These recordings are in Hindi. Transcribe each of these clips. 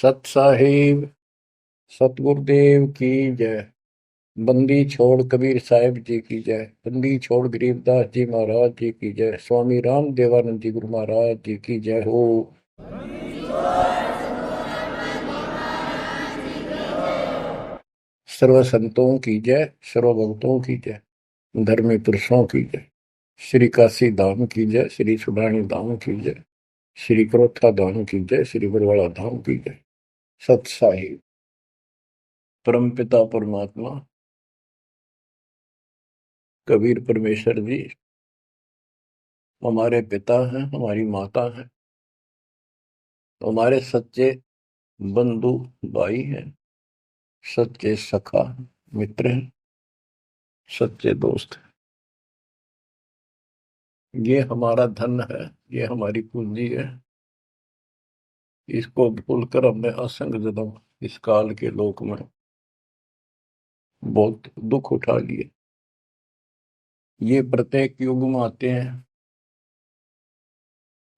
सत साहिब सतगुरुदेव की जय। बंदी छोड़ कबीर साहिब जी की जय। बंदी छोड़ गरीबदास जी महाराज जी की जय। स्वामी राम देवानंद जी गुरु महाराज जी की जय हो। सर्व संतों की जय, सर्व भक्तों की जय, धर्मी पुरुषों की जय। श्री काशी धाम की जय, श्री सुडानी धाम की जय, श्री क्रोथा धाम की जय, श्री बरवाड़ा धाम की जय। सत साहिब परमपिता परमात्मा कबीर परमेश्वर जी हमारे पिता हैं, हमारी माता हैं, हमारे सच्चे बंधु भाई हैं, सच्चे सखा मित्र हैं, सच्चे दोस्त हैं। ये हमारा धन है, ये हमारी पूंजी है। इसको भूलकर हमने असंग जन्म इस काल के लोक में बहुत दुख उठा लिए। ये प्रत्येक युग में आते हैं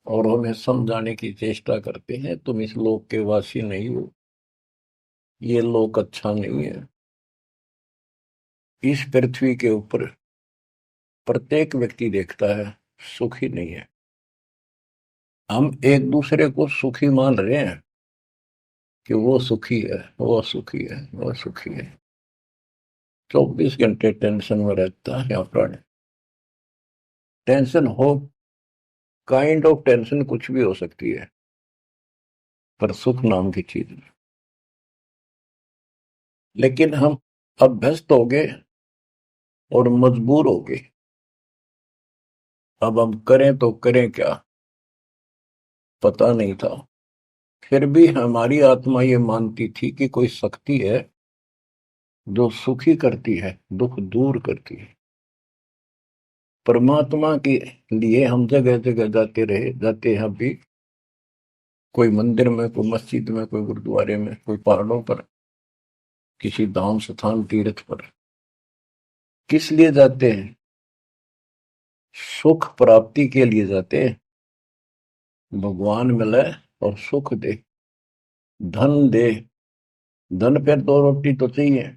और हमें समझाने की चेष्टा करते हैं, तुम इस लोक के वासी नहीं हो, ये लोक अच्छा नहीं है। इस पृथ्वी के ऊपर प्रत्येक व्यक्ति देखता है सुखी नहीं है। हम एक दूसरे को सुखी मान रहे हैं कि वो सुखी है, वो सुखी है, वो सुखी है। 24 घंटे टेंशन में रहता है यहाँ प्राणी। टेंशन हो, काइंड ऑफ टेंशन कुछ भी हो सकती है, पर सुख नाम की चीज नहीं। लेकिन हम अभ्यस्त हो गए और मजबूर हो गए। अब हम करें तो करें क्या, पता नहीं था। फिर भी हमारी आत्मा ये मानती थी कि कोई शक्ति है जो सुखी करती है, दुख दूर करती है। परमात्मा के लिए हम जगह जगह जाते रहे, जाते हैं अभी। कोई मंदिर में, कोई मस्जिद में, कोई गुरुद्वारे में, कोई पहाड़ों पर, किसी धाम स्थान तीर्थ पर। किस लिए जाते हैं? सुख प्राप्ति के लिए जाते हैं। भगवान मिले और सुख दे, धन दे। धन पे दो रोटी तो चाहिए,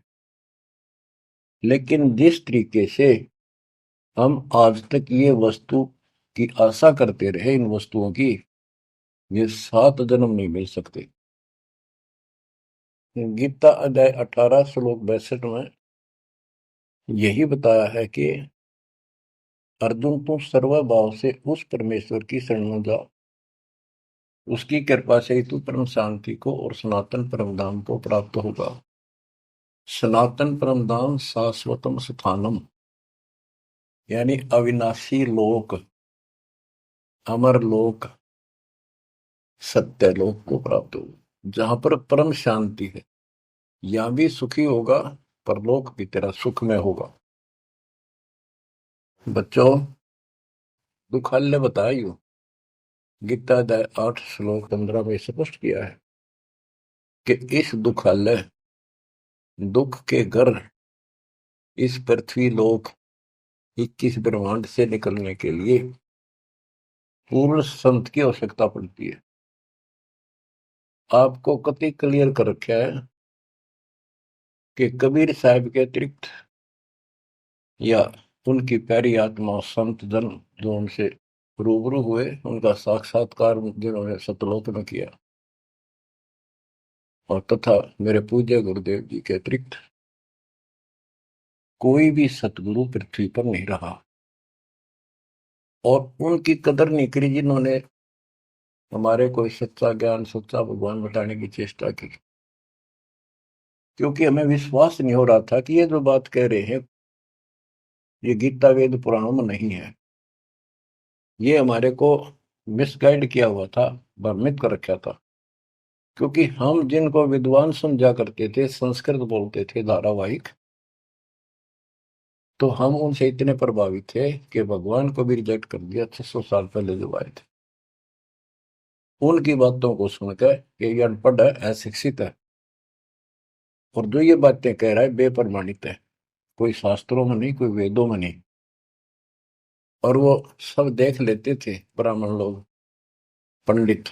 लेकिन जिस तरीके से हम आज तक ये वस्तु की आशा करते रहे, इन वस्तुओं की, ये 7 जन्म नहीं मिल सकते। गीता अध्याय 18 श्लोक 62 में यही बताया है कि अर्जुन तुम सर्वभाव से उस परमेश्वर की शरण में जाओ, उसकी कृपा से ही तू परम शांति को और सनातन परम धाम को प्राप्त होगा। सनातन परम धाम शाश्वतम स्थानम, यानी अविनाशी लोक, अमर लोक, सत्य लोक को प्राप्त होगा, जहां पर परम शांति है। यहां भी सुखी होगा, परलोक भी तेरा सुख में होगा। बच्चों, दुखालय बताइयो, गीता अध्याय 8 श्लोक 15 में स्पष्ट किया है कि इस दुखालय, दुख के घर, इस पृथ्वी लोक 21 ब्रह्मांड से निकलने के लिए पूर्ण संत की आवश्यकता पड़ती है। आपको कति क्लियर कर रखा है कि कबीर साहब के अतिरिक्त या उनकी प्यारी आत्मा संत जन जो उनसे रूबरू हुए, उनका साक्षात्कार जिन्होंने सतलोक में किया, और तथा मेरे पूज्य गुरुदेव जी के अतिरिक्त कोई भी सतगुरु पृथ्वी पर नहीं रहा। और उनकी कदर नहीं करी जिन्होंने हमारे कोई सच्चा ज्ञान, सच्चा भगवान बताने की चेष्टा की। क्योंकि हमें विश्वास नहीं हो रहा था कि ये जो बात कह रहे हैं ये गीता वेद पुराणों में नहीं है। ये हमारे को मिसगाइड किया हुआ था, भ्रमित कर रखा था। क्योंकि हम जिनको विद्वान समझा करते थे, संस्कृत बोलते थे धारावाहिक, तो हम उनसे इतने प्रभावित थे कि भगवान को भी रिजेक्ट कर दिया 600 साल पहले जो आए थे। उनकी बातों को सुनकर ये अनपढ़ है, अशिक्षित है, और जो ये बातें कह रहा है बेप्रमाणित है, कोई शास्त्रों में नहीं, कोई वेदों में नहीं। और वो सब देख लेते थे ब्राह्मण लोग, पंडित,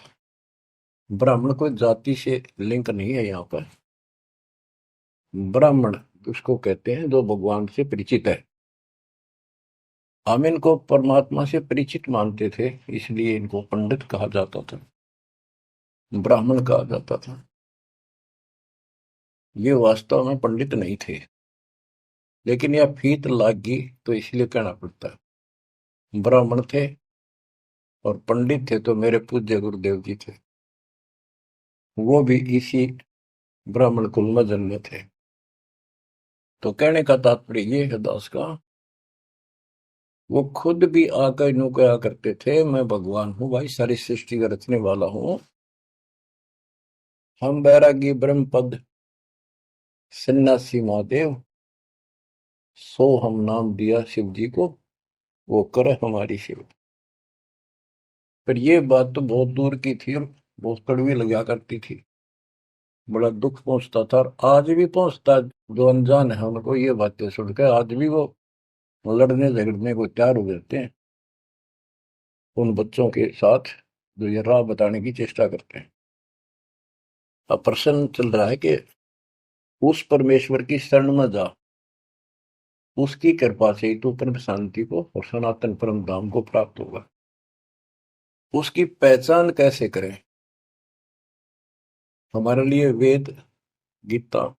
ब्राह्मण कोई जाति से लिंक नहीं है यहाँ पर। ब्राह्मण उसको कहते हैं जो भगवान से परिचित है। हम इनको परमात्मा से परिचित मानते थे, इसलिए इनको पंडित कहा जाता था, ब्राह्मण कहा जाता था। ये वास्तव में पंडित नहीं थे, लेकिन यह फीत लाग गई तो इसलिए कहना पड़ता है। ब्राह्मण थे और पंडित थे तो मेरे पूज्य गुरुदेव जी थे, वो भी इसी ब्राह्मण कुल में जन्मे थे। तो कहने का तात्पर्य ये है दास का, वो खुद भी आकर यूं कहा करते थे, मैं भगवान हूं भाई, सारी सृष्टि का रचने वाला हूं। हम बैरागी ब्रह्म पद सन्यासी महादेव, सो हम नाम दिया शिव जी को, वो करे हमारी सेवा। पर ये बात तो बहुत दूर की थी और बहुत कड़वी लगा करती थी, बड़ा दुख पहुंचता था और आज भी पहुंचता है। जो अनजान है उनको ये बातें सुनकर आज भी वो लड़ने झगड़ने को तैयार हो जाते हैं उन बच्चों के साथ जो ये राह बताने की चेष्टा करते हैं। अब प्रश्न चल रहा है कि उस परमेश्वर की शरण में जा, उसकी कृपा से ही तू परम शांति को और सनातन परम धाम को प्राप्त होगा। उसकी पहचान कैसे करें? हमारे लिए वेद, गीता,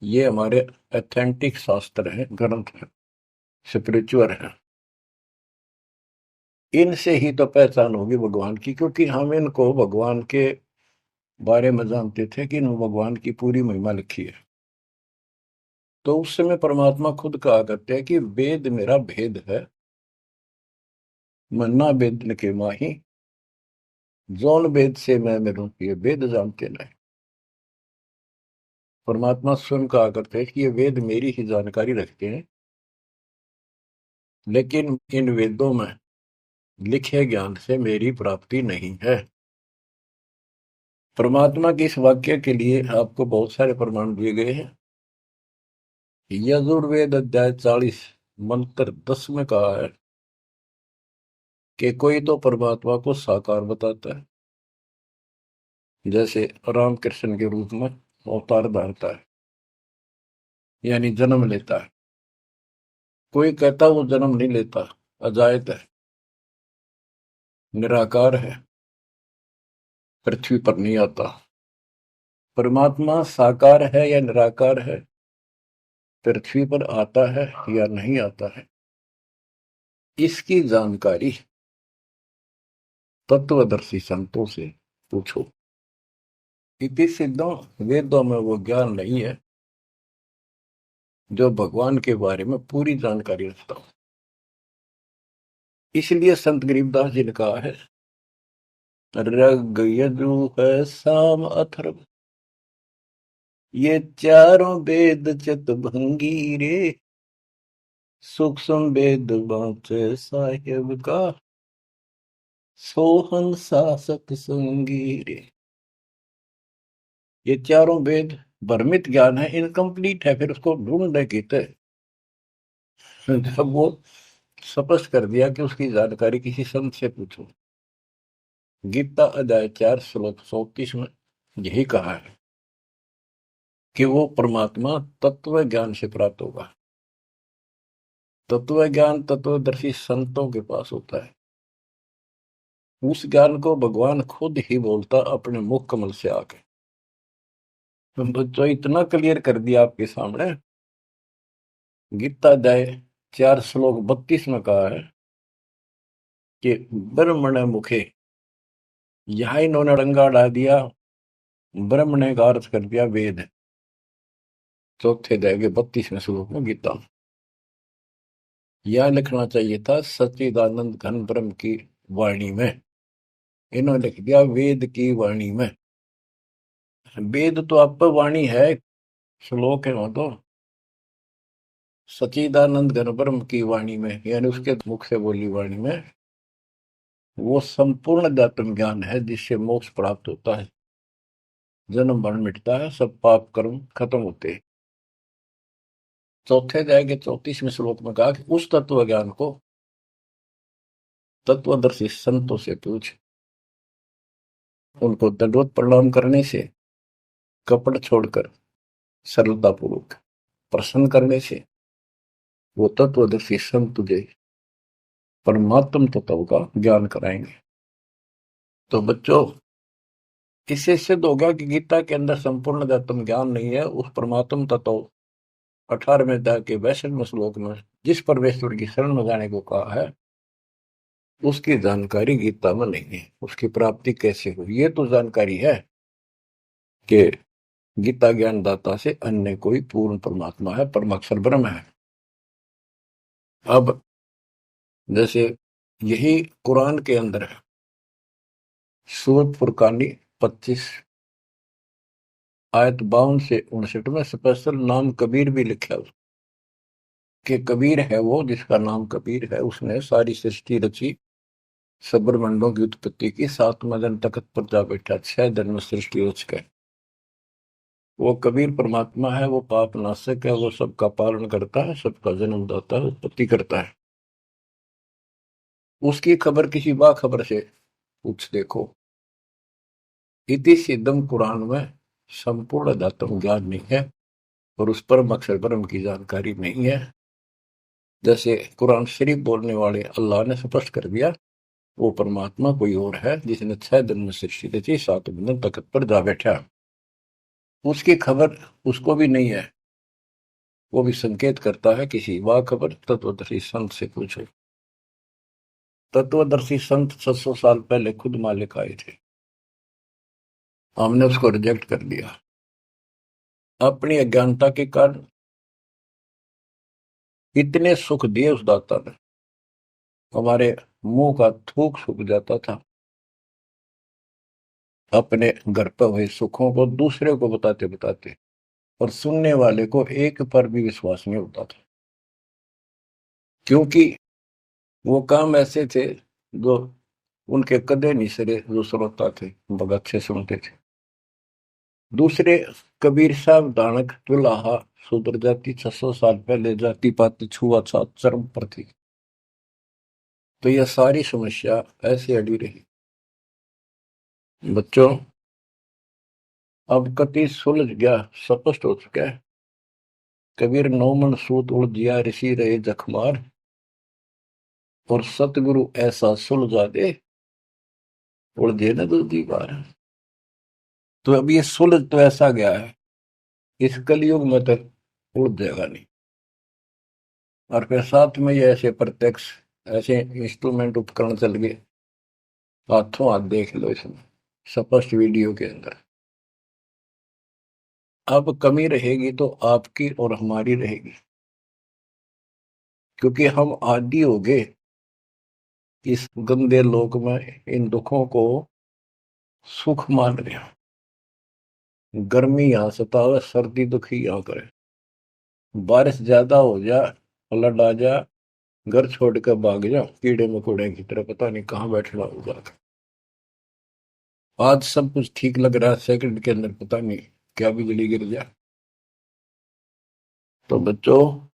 ये हमारे ऑथेंटिक शास्त्र हैं, ग्रंथ हैं, स्पिरिचुअल हैं। इनसे ही तो पहचान होगी भगवान की, क्योंकि हम इनको भगवान के बारे में जानते थे कि इन भगवान की पूरी महिमा लिखी है। तो उस समय परमात्मा खुद कहा करते हैं कि वेद मेरा भेद है, मन्ना वेद के माही, जौन वेद से मैं मेरू ये वेद जानते नहीं। परमात्मा स्वयं कहा करते हैं कि ये वेद मेरी ही जानकारी रखते हैं, लेकिन इन वेदों में लिखे ज्ञान से मेरी प्राप्ति नहीं है। परमात्मा के इस वाक्य के लिए आपको बहुत सारे प्रमाण दिए गए हैं। यजुर्वेद अध्याय 40 मंत्र 10 में कहा है कि कोई तो परमात्मा को साकार बताता है, जैसे रामकृष्ण के रूप में अवतार धारता है, यानी जन्म लेता है। कोई कहता वो जन्म नहीं लेता, अजायत है, निराकार है, पृथ्वी पर नहीं आता। परमात्मा साकार है या निराकार है, पृथ्वी पर आता है या नहीं आता है, इसकी जानकारी तत्वदर्शी संतों से पूछो। इति सिद्धों, वेदों में वो ज्ञान नहीं है जो भगवान के बारे में पूरी जानकारी रखता हो। इसलिए संत गरीबदास जी ने कहा है, रग यजु है साम अथर्व, ये चारों वेद चतुर्भंगी रे, सूक्ष्म वेद बाँचे साहेब का, सोहन शासक संगी रे। ये चारों वेद भ्रमित ज्ञान है, इनकम्प्लीट है, फिर उसको ढूंढने की थे। जब वो स्पष्ट कर दिया कि उसकी जानकारी किसी संत से पूछो। गीता अध्याय 4 श्लोक 34 में यही कहा है कि वो परमात्मा तत्व ज्ञान से प्राप्त होगा। तत्व ज्ञान तत्वदर्शी संतों के पास होता है। उस ज्ञान को भगवान खुद ही बोलता अपने मुख कमल से आके। बच्चों, इतना क्लियर कर दिया आपके सामने। गीता अध्याय 4 श्लोक 32 में कहा है कि ब्रह्मण मुखे, यहां इन्होंने रंगा डाल दिया, ब्रह्मण का अर्थ कर दिया वेद। चौथे अध्याय के 32वें श्लोक में गीता। यह लिखना चाहिए था सच्चिदानंद घन ब्रह्म की वाणी में, इन्होंने लिख दिया वेद की वाणी में। वेद तो आप पर वाणी है, श्लोक है वो तो। सच्चिदानंद घन ब्रह्म की वाणी में, यानी उसके मुख से बोली वाणी में, वो संपूर्ण अध्यात्म ज्ञान है जिससे मोक्ष प्राप्त होता है, जन्म मरण मिटता है, सब पाप कर्म खत्म होते हैं। चौथे अध्याय के 34वें श्लोक में कहा कि उस तत्व ज्ञान को तत्वदर्शी संतों से पूछ। उनको दंडवत प्रणाम करने से, कपट छोड़कर सरलतापूर्वक प्रसन्न करने से वो तत्वदर्शी संत तुझे परमात्म तत्व का ज्ञान कराएंगे। तो बच्चों, इससे सिद्ध होगा कि गीता के अंदर संपूर्ण आत्म ज्ञान नहीं है। उस परमात्म तत्व 18वें अध्याय के 62वें श्लोक में जिस परमेश्वर की शरण में जाने को कहा है, उसकी जानकारी गीता में नहीं है। उसकी प्राप्ति कैसे हुई, ये तो जानकारी है कि गीता ज्ञान दाता से अन्य कोई पूर्ण परमात्मा है, परमाक्षर ब्रह्म है। अब जैसे यही कुरान के अंदर है, सूरत फुरकानी 25 आयत 52 से 59 में स्पेशल नाम कबीर भी लिखा है कि कबीर है वो जिसका नाम कबीर है, उसने सारी सृष्टि रची, सब ब्रह्मांडों की उत्पत्ति की, 7वें दिन तख्त पर जा बैठा, 6 दिन में सृष्टि रच गए। वो कबीर परमात्मा है, वो पाप नाशक है, वो सबका पालन करता है, सबका जन्म दाता है, उत्पत्ति करता है। उसकी खबर किसी बाखबर से पूछ देखो। इति सिद्धम कुरान में संपूर्ण दातम ज्ञान नहीं है और उस परम अक्षर ब्रह्म की जानकारी नहीं है। जैसे कुरान शरीफ बोलने वाले अल्लाह ने स्पष्ट कर दिया, वो परमात्मा कोई और है जिसने 6 दिन में सृष्टि रची, 7वें दिन तख्त पर जा बैठा। उसकी खबर उसको भी नहीं है। वो भी संकेत करता है किसी बाखबर तत्वदर्शी संत से पूछो। तत्वदर्शी संत 700 साल पहले खुद मालिक आए थे, हमने उसको रिजेक्ट कर दिया अपनी अज्ञानता के कारण। इतने सुख दिए उस दाता ने, हमारे मुंह का थूक सूख जाता था। अपने घर पर हुए सुखों को दूसरे को बताते बताते, और सुनने वाले को एक पर भी विश्वास नहीं होता था, क्योंकि वो काम ऐसे थे जो उनके कदे नहीं सरे, जो श्रोता थे भगत से सुनते थे। दूसरे कबीर साहब दानक तुलाहा शूद्र जाति 600 साल पहले जाति पाति छुआछूत चरम पर थी। तो यह सारी समस्या ऐसे अड़ी रही। बच्चों, अब कति सुलझ गया, स्पष्ट हो चुका है। कबीर 9 मन सूत उलझिया ऋषि रहे जखमार, और सतगुरु ऐसा सुलझा दे उलझे न दूसरी बार। तो अब ये सुलझ तो ऐसा गया है, इस कलयुग में तो उलझ जाएगा नहीं। और फिर साथ में ये ऐसे प्रत्यक्ष ऐसे इंस्ट्रूमेंट उपकरण चल गए, हाथों हाथ देख लो इसमें स्पष्ट वीडियो के अंदर। अब कमी रहेगी तो आपकी और हमारी रहेगी, क्योंकि हम आदी हो गए इस गंदे लोक में इन दुखों को सुख मान रहे हैं। गर्मी यहाँ सतावे, सर्दी दुखी यहाँ करे, बारिश ज्यादा हो जा, फ्लड आ जा, घर छोड़ कर भाग जा कीड़े मकोड़े की तरह, पता नहीं कहाँ बैठना होगा। आज सब कुछ ठीक लग रहा है, सेकंड के अंदर पता नहीं क्या बिजली गिर जाए। तो बच्चों,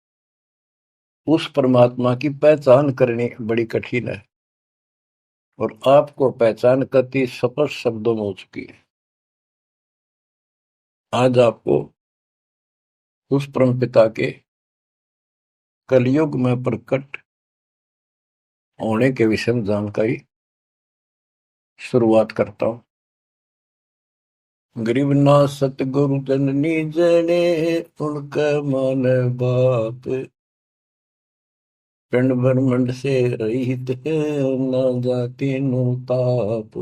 उस परमात्मा की पहचान करनी बड़ी कठिन है, और आपको पहचान करती स्पष्ट शब्दों में हो चुकी है। आज आपको उस परम पिता के कलयुग में प्रकट होने के विषय में जानकारी शुरुआत करता हूं। गरीब ना सतगुरु जननी जने, उनका मान बाप, पिंड ब्रह्मंड से रहित है, ना जाति नु ताप।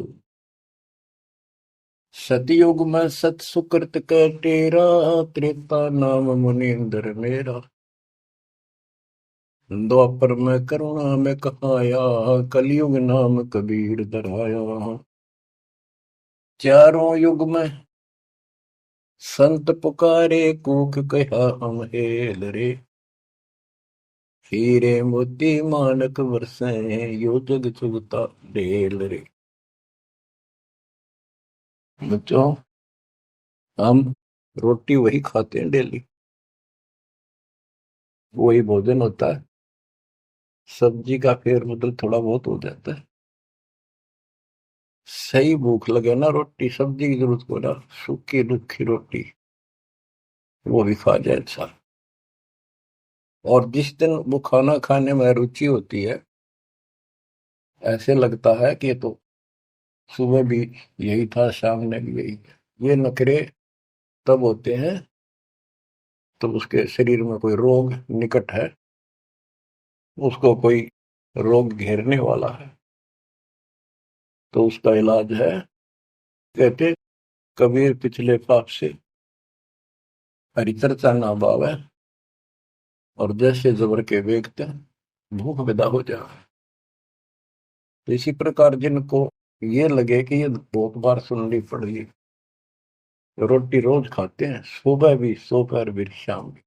सतयुग में सत सुकृत का तेरा, त्रेता नाम मुनींद्र मेरा। द्वापर में करुणा में कहाया, कलयुग नाम कबीर धराया। चारों युग में संत पुकारे, कूक कहा हम हेल रे। हीरे मोती मानक वर्षे, यो जग चुगता ढेल रे। बच्चों, हम रोटी वही खाते हैं डेली, वही भोजन होता है, सब्जी का फेर बदल थोड़ा बहुत हो जाता है। सही भूख लगे ना, रोटी सब्जी की जरूरत को ना, सूखी रुखी रोटी वो भी खा जाए इंसान। और जिस दिन वो खाना खाने में रुचि होती है, ऐसे लगता है कि ये तो सुबह भी यही था, शाम ने भी यही है। ये नखरे तब होते हैं तब उसके शरीर में कोई रोग निकट है, उसको कोई रोग घेरने वाला है। तो उसका इलाज है, कहते कबीर पिछले पाप से हरि चर्चा ना बावे, और जैसे जबर के वेगते भूख विदा हो जाए। तो इसी प्रकार जिनको ये लगे कि ये बहुत बार सुननी पड़ेगी, रोटी रोज खाते हैं, सुबह भी दोपहर भी शाम भी,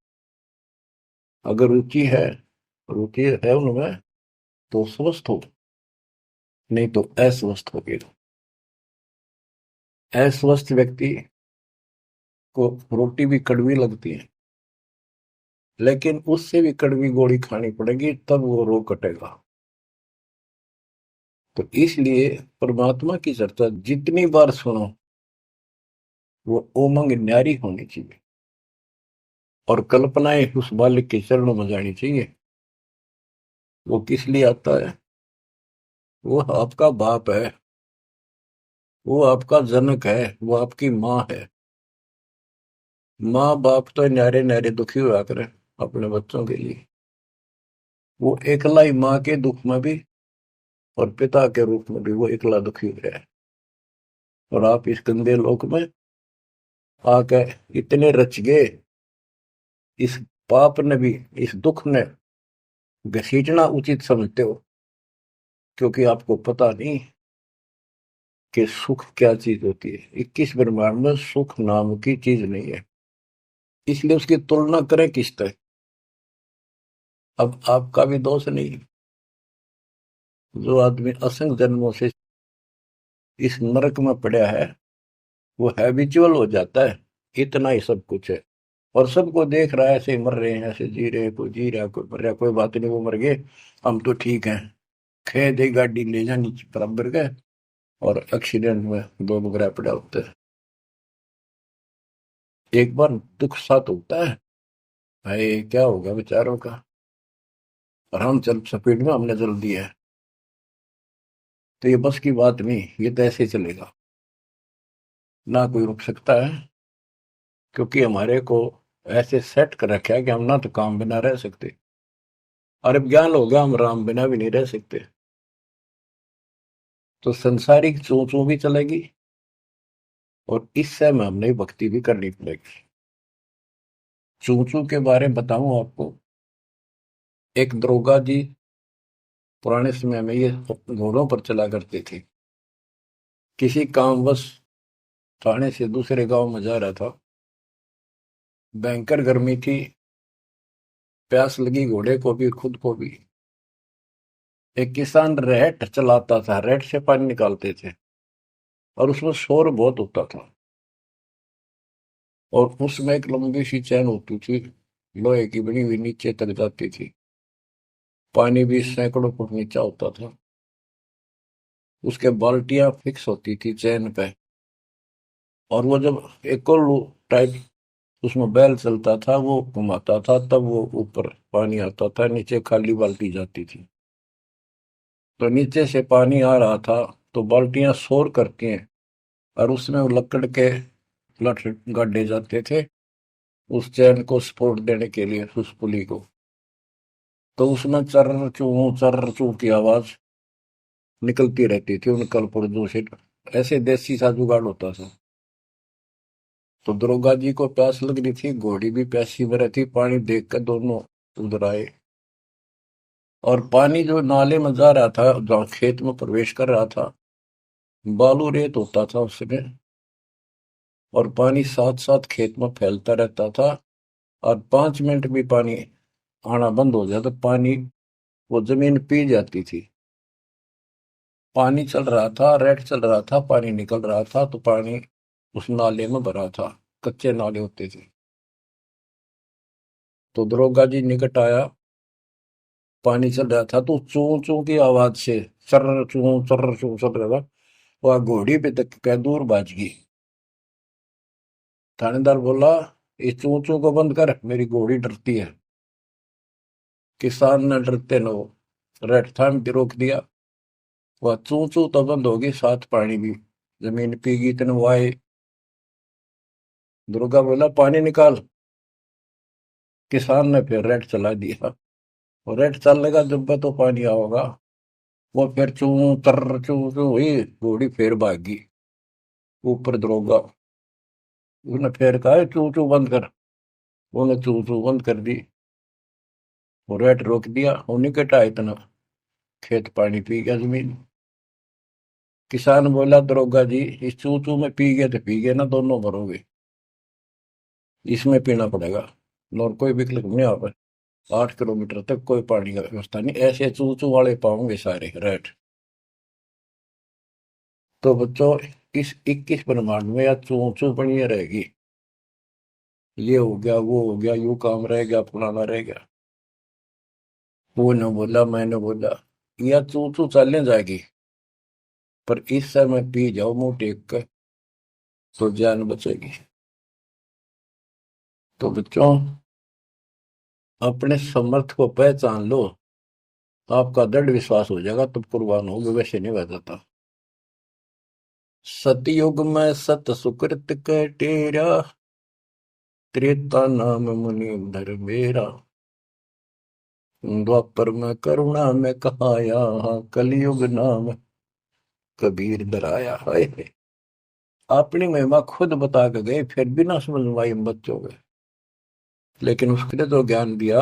अगर रुचि है उनमें, तो स्वस्थ हो, नहीं तो अस्वस्थ हो गए। अस्वस्थ व्यक्ति को रोटी भी कड़वी लगती है, लेकिन उससे भी कड़वी गोली खानी पड़ेगी, तब वो रोग कटेगा। तो इसलिए परमात्मा की चर्चा जितनी बार सुनो, वो उमंग न्यारी होनी चाहिए, और कल्पनाएं उस बालक के चरणों में जानी चाहिए। वो किस लिए आता है? वो आपका बाप है, वो आपका जनक है, वो आपकी माँ है। माँ बाप तो न्यारे न्यारे दुखी हुआ करे अपने बच्चों के लिए। वो एकला ही माँ के दुख में भी और पिता के रूप में भी वो एकला दुखी हो रहा है। और आप इस गंदे लोक में आके इतने रच गए, इस पाप ने भी, इस दुख ने घसीटना उचित समझते हो, क्योंकि आपको पता नहीं कि सुख क्या चीज होती है। 21 ब्रह्मांड में सुख नाम की चीज नहीं है, इसलिए उसकी तुलना करें किससे? अब आपका भी दोष नहीं। जो आदमी असंख्य जन्मों से इस नरक में पड़ा है, वो हैबिचुअल हो जाता है, इतना ही सब कुछ है। और सबको देख रहा है, ऐसे मर रहे हैं, ऐसे जी रहे हैं, कोई जी रहा, कोई मर रहा, कोई बात नहीं, वो मर गए, हम तो ठीक हैं। खे दे गाड़ी ले जानी बराबर का, और एक्सीडेंट में दो बगैर पड़ा होता है। एक बार दुख साथ होता है, भाई क्या होगा बेचारों का, और हम चल स्पीड में हमने चल दिया है, तो ये बस की बात नहीं, ये तो ऐसे चलेगा, ना कोई रुक सकता है। क्योंकि हमारे को ऐसे सेट कर रखा है कि हम ना तो काम बिना रह सकते, और अब ज्ञान हो गया हम राम बिना भी नहीं रह सकते। तो संसारिक चू चू भी चलेगी, और इस समय हमने भक्ति भी करनी पड़ेगी। चू चू के बारे में बताऊं आपको, एक दरोगा जी पुराने समय में ये घोड़ों पर चला करते थे। किसी कामवश थाने से दूसरे गांव में जा रहा था, भयंकर गर्मी थी, प्यास लगी घोड़े को भी खुद को भी। एक किसान रहट चलाता था, रहट से पानी निकालते थे, और उसमें शोर बहुत होता था। और उसमें एक लंबी सी चैन होती थी, लोहे की बनी हुई, नीचे तक जाती थी। पानी भी सैकड़ों फुट नीचा होता था। उसके बाल्टियां फिक्स होती थी चैन पे, और वो जब एक और टाइप उसमें बैल चलता था, वो घुमाता था, तब वो ऊपर पानी आता था, नीचे खाली बाल्टी जाती थी। तो नीचे से पानी आ रहा था, तो बाल्टियां शोर करती हैं, और उसमें वो लकड़ के लठ गाड़े जाते थे उस चैन को सपोर्ट देने के लिए, उस पुली को। तो उसमें चर्र चू की आवाज निकलती रहती थी उन कलपुर्जों से। ऐसे देसी सा जुगाड़ होता था। तो दरोगा जी को प्यास लग रही थी, घोड़ी भी प्यासी में रहती, पानी देख कर दोनों उधर आए। और पानी जो नाले में जा रहा था, जहाँ खेत में प्रवेश कर रहा था, बालू रेत होता था उसमें, और पानी साथ साथ खेत में फैलता रहता था। और 5 मिनट भी पानी आना बंद हो जाए तो पानी, वो जमीन पी जाती थी। पानी चल रहा था, रेड चल रहा था, पानी निकल रहा था, तो पानी उस नाले में भरा था, कच्चे नाले होते थे। तो दरोगा जी निकट आया, पानी चल रहा था, तो चू चू की आवाज से चर्र चू चल रहा था। वह घोड़ी पे तक कै दूर भाज गई। थानेदार बोला, इस चू चू को बंद कर, मेरी घोड़ी डरती है। किसान ने डरते न रेड थाम के रोक दिया। वह चू चू तो बंद होगी, साथ पानी भी। जमीन पीगी इतने वो आए। दुर्गा बोला, पानी निकाल। किसान ने फिर रेड चला दिया। और रेड चलने का जब तो पानी आओगा। वो फिर चू तर चू चू हुई, घोड़ी फिर भागी। ऊपर दरोगा, उसने फिर कहा, चू चू बंद कर। उन्हें चू चू बंद कर दी। वो रेड रोक दिया, उन्हीं के टा इतना खेत पानी पी गया जमीन। किसान बोला, दरोगा जी, इस चू चू में पी गए तो पी गए ना, दोनों मरोगे। इसमें पीना पड़ेगा। और कोई विकल्प नहीं आ पाए। 8 किलोमीटर तक कोई पानी का व्यवस्था नहीं, ऐसे चू चू वाले पाओगे सारे रेड। तो बच्चों, इस 21 ब्रह्मांड में या चू चू बनी रहेगी। ये हो गया, वो हो गया, यू काम रह गया, फलाना रह गया। वो न बोला, मैंने बोला, या चू चू चलने जाएगी। पर इस समय पी जाओ मुंह टेक कर, तो जान बचेगी। तो बच्चों, अपने समर्थ को पहचान लो, आपका दृढ़ विश्वास हो जाएगा, तब कुर्बान होगे, वैसे नहीं बह जाता। सतयुग में सत सुकृत के टेरा, त्रेता नाम मुनि धर मेरा। द्वापर में करुणा में कहाया, कलयुग नाम कबीर धराया। है अपनी महिमा खुद बता के गए, फिर भी ना समझ में आई हम बच्चों के। लेकिन उसने जो ज्ञान दिया,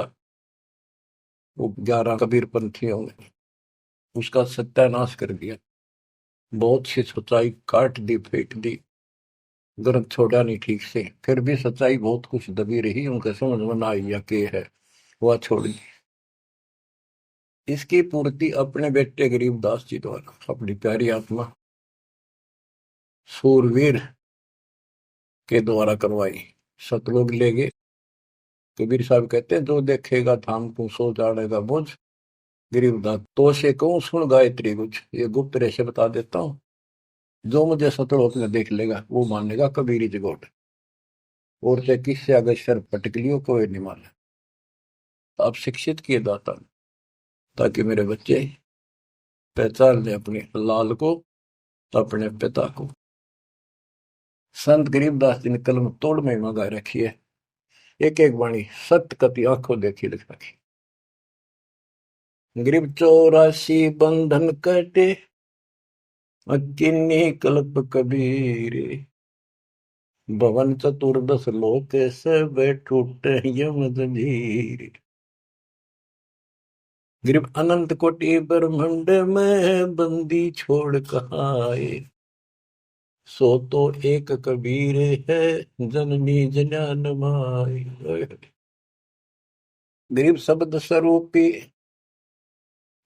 वो 11 कबीर पंथियों ने उसका सत्यानाश कर दिया। बहुत सी सच्चाई काट दी, फेंक दी। ग्रंथ छोड़ा नहीं ठीक से, फिर भी सच्चाई बहुत कुछ दबी रही, उनके समझ में ना आई या के है, वह छोड़ दी। इसकी पूर्ति अपने बेटे गरीबदास जी द्वारा, अपनी प्यारी आत्मा सूरवीर के द्वारा करवाई। सतलोक ले गए। कबीर साहब कहते हैं, जो देखेगा धाम को सो जानेगा बुझ। गरीबदास, तो से कहूं सुन गायत्री कुछ, ये गुप्त रहस्य बता देता हूँ। जो मुझे सतलोक में देख लेगा, वो मानेगा कबीरी जगोट। और चाहे किससे अगर सर पटक लियो, कोई नहीं माने। आप शिक्षित किए दाता, ताकि मेरे बच्चे पहचान ले अपने लाल को, अपने पिता को। संत गरीबदास जी ने कलम तोड़ में मंगा रखी है। एक एक वाणी सत्य कति आंखों देखी लिख रखी। गरीब 84 बंधन कटे, किन्नी कल्प कबीर। भवन चतुर्दश लोक सब टूटे यम जंजीर। गरीब अनंत कोटि ब्रह्मांड में बंदी छोड़ कहाए। सो तो एक कबीर है, जननी जनान माई। गरीब शब्द स्वरूपी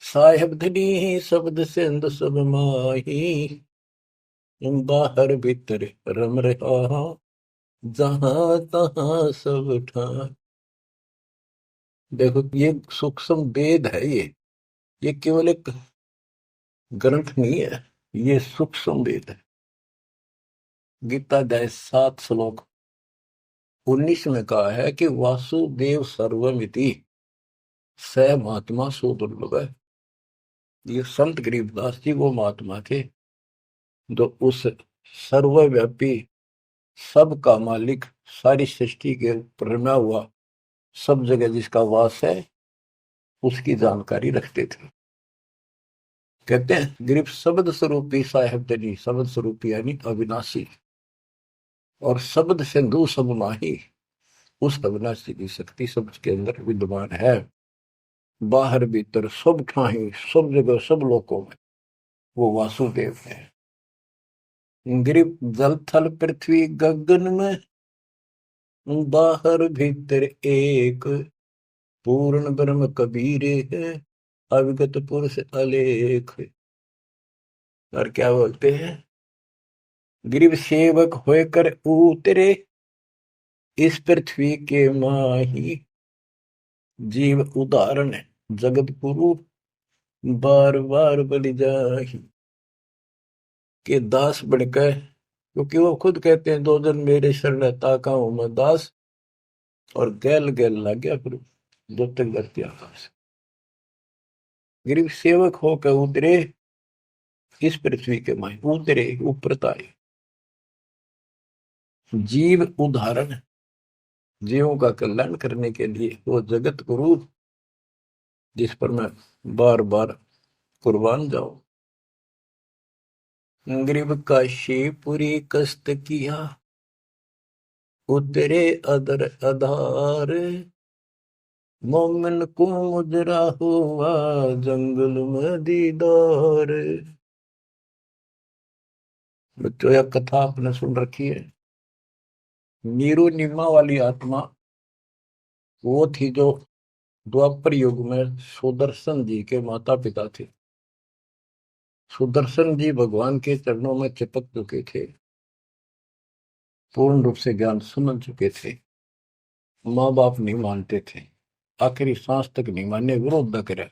साहेब धनी, शब्द सिंध सब माही। बाहर भीतर रम रहा, जहां तहां सब ठाई। देखो, ये सूक्ष्म वेद है। ये केवल एक ग्रंथ नहीं है, ये सूक्ष्म वेद है। गीता अध्याय 7 श्लोक 19 में कहा है कि वासुदेव सर्वमिति, स महात्मा सो दुर्लभ है। ये संत गरीबदास जी वो महात्मा थे, जो उस सर्वव्यापी, सबका मालिक, सारी सृष्टि के ऊपर रमा हुआ, सब जगह जिसका वास है, उसकी जानकारी रखते थे। कहते हैं, गरीब शब्द स्वरूपी साहेब धनी, शब्द स्वरूपी यानी अविनाशी, और शब्द सिंधु सब माही, उस अविनाशी की शक्ति शब्द के अंदर विद्यमान है। बाहर भीतर सब ठाही, सब जगह, सब लोकों में वो वासुदेव है। गरीब जल थल पृथ्वी गगन में, बाहर भीतर एक, पूर्ण ब्रह्म कबीर है, अविगत पुरुष अलेख। और क्या बोलते हैं, गरीब सेवक होकर उतरे, इस पृथ्वी के माही। जीव उदाहरण जगत गुरु, बार बार बलि जाहि। कि दास बनकर, क्योंकि वो खुद कहते हैं 2 दिन मेरे शरण ताका हूं मैं दास, और गैल गैल लग गया फिर जब तक धरती आकाश। गरीब सेवक होकर उतरे इस पृथ्वी के माए, उतरे ऊपर तारे। जीव उदाहरण, जीवों का कल्याण करने के लिए वो जगत गुरु जिस पर मैं बार बार कुर्बान जाऊं। गरीब का शिवपुरी कष्ट किया, उतरे अदर अधार, मोमिन को मुजरा हुआ जंगल में दीदार। बच्चों यह कथा आपने सुन रखी है। नीरू नीमा वाली आत्मा वो थी जो द्वापर युग में सुदर्शन जी के माता पिता थे। सुदर्शन जी भगवान के चरणों में चिपक चुके थे, पूर्ण रूप से ज्ञान समझ चुके थे। माँ बाप नहीं मानते थे, आखिरी सांस तक नहीं माने, विरोध न करे।